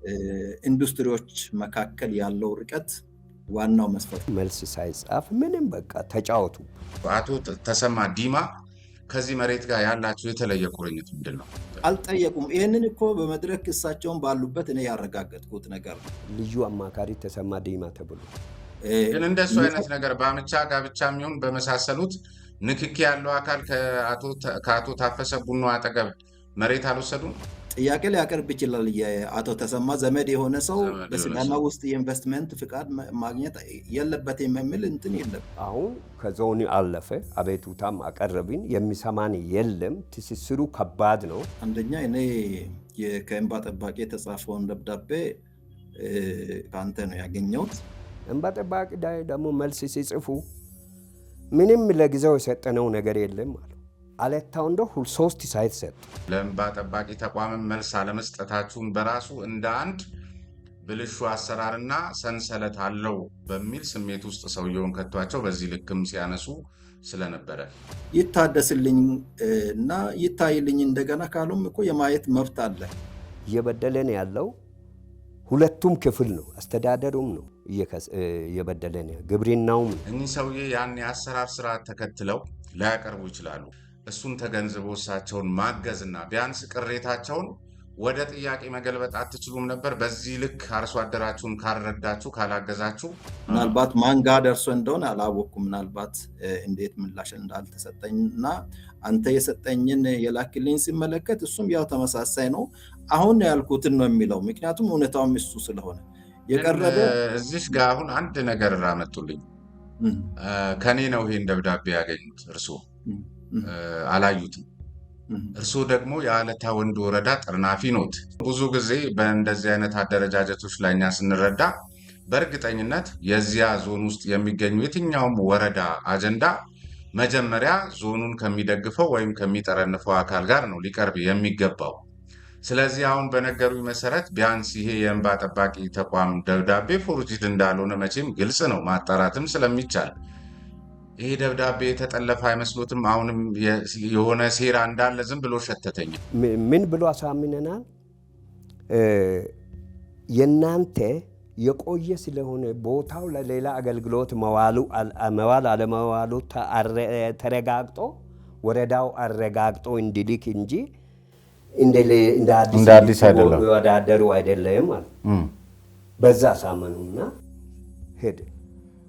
በኢንዱስትሪዎች መካከል ያለው ርቀት ዋናው መስፈርት መልስ ሳይጻፍ ምንም በቃ ተጫወቱ። አቶ ተሰማ ዲማ ከዚህ መሬት ጋር ያላችሁ የተለየ ቁርኝት ምንድነው? አልጠየቁም። ይሄንን እኮ በመድረክ እሳቸውን ባሉበት እኔ ያረጋገጥኩት ነገር ነው። ልዩ አማካሪ ተሰማ ዲማ ተብሎ ግን እንደሱ አይነት ነገር በአምቻ ጋብቻ የሚሆን በመሳሰሉት ንክኪ ያለው አካል ከአቶ ታፈሰ ቡኖ አጠገብ መሬት አልወሰዱም? ጥያቄ ሊያቀርብ ይችላል። የአቶ ተሰማ ዘመድ የሆነ ሰው በሲዳማ ውስጥ የኢንቨስትመንት ፍቃድ ማግኘት የለበትም የሚል እንትን የለም። አሁን ከዞን አለፈ፣ አቤቱታም አቀረብን፣ የሚሰማን የለም። ትስስሩ ከባድ ነው። አንደኛ እኔ ከእንባ ጠባቂ የተጻፈውን ደብዳቤ ከአንተ ነው ያገኘሁት። እንባ ጠባቂ ደግሞ መልስ ሲጽፉ ምንም ለጊዜው የሰጠነው ነገር የለም አሉ። አለታው እንደው 3 ሳይት ሰጡ። ለእንባ ጠባቂ ተቋም መልስ አለመስጠታችሁን በራሱ እንደ አንድ ብልሹ አሰራርና ሰንሰለት አለው በሚል ስሜት ውስጥ ሰውየውን ከቷቸው በዚህ ልክም ሲያነሱ ስለነበረ ይታደስልኝ እና ይታይልኝ እንደገና ካሉም እኮ የማየት መብት አለ። እየበደለን ያለው ሁለቱም ክፍል ነው። አስተዳደሩም ነው እየበደለን፣ ግብርናውም። እኚህ ሰውዬ ያን የአሰራር ስርዓት ተከትለው ላያቀርቡ ይችላሉ። እሱን ተገንዝቦ እሳቸውን ማገዝና ቢያንስ ቅሬታቸውን ወደ ጥያቄ መገልበጥ አትችሉም ነበር? በዚህ ልክ አርሶ አደራችሁን ካልረዳችሁ ካላገዛችሁ። ምናልባት ማን ጋር ደርሶ እንደሆነ አላወቅኩም። ምናልባት እንዴት ምላሽ እንዳልተሰጠኝና አንተ የሰጠኝን የላክልኝ ሲመለከት እሱም ያው ተመሳሳይ ነው። አሁን ያልኩትን ነው የሚለው፣ ምክንያቱም እውነታውም እሱ ስለሆነ የቀረበ። እዚህ ጋር አሁን አንድ ነገር አመጡልኝ። ከኔ ነው ይሄን ደብዳቤ ያገኙት፣ እርሶ አላዩትም። እርሶ ደግሞ የአለታ ወንድ ወረዳ ጠርናፊ ኖት። ብዙ ጊዜ በእንደዚህ አይነት አደረጃጀቶች ላይ እኛ ስንረዳ በእርግጠኝነት የዚያ ዞን ውስጥ የሚገኙ የትኛውም ወረዳ አጀንዳ መጀመሪያ ዞኑን ከሚደግፈው ወይም ከሚጠረንፈው አካል ጋር ነው ሊቀርብ የሚገባው። ስለዚህ አሁን በነገሩኝ መሰረት ቢያንስ ይሄ የእንባ ጠባቂ ተቋም ደብዳቤ ፎርጂድ እንዳልሆነ መቼም ግልጽ ነው፣ ማጣራትም ስለሚቻል። ይሄ ደብዳቤ የተጠለፈ አይመስሎትም? አሁንም የሆነ ሴራ እንዳለ ዝም ብሎ ሸተተኝ። ምን ብሎ አሳምነናል? የናንተ የቆየ ስለሆነ ቦታው ለሌላ አገልግሎት መዋል አለመዋሉ ተረጋግጦ ወረዳው አረጋግጦ እንዲልክ እንጂ እንደ አዲስ ወዳደሩ አይደለም ማለት። በዛ ሳመኑና ሄደ።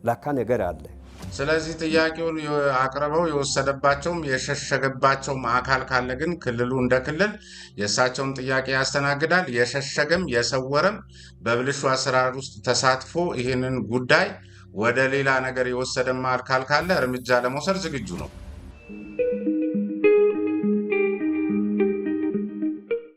ላካ ነገር አለ። ስለዚህ ጥያቄውን አቅርበው የወሰደባቸውም የሸሸገባቸውም አካል ካለ ግን ክልሉ እንደ ክልል የእሳቸውን ጥያቄ ያስተናግዳል። የሸሸገም የሰወረም በብልሹ አሰራር ውስጥ ተሳትፎ ይህንን ጉዳይ ወደ ሌላ ነገር የወሰደም አካል ካለ እርምጃ ለመውሰድ ዝግጁ ነው።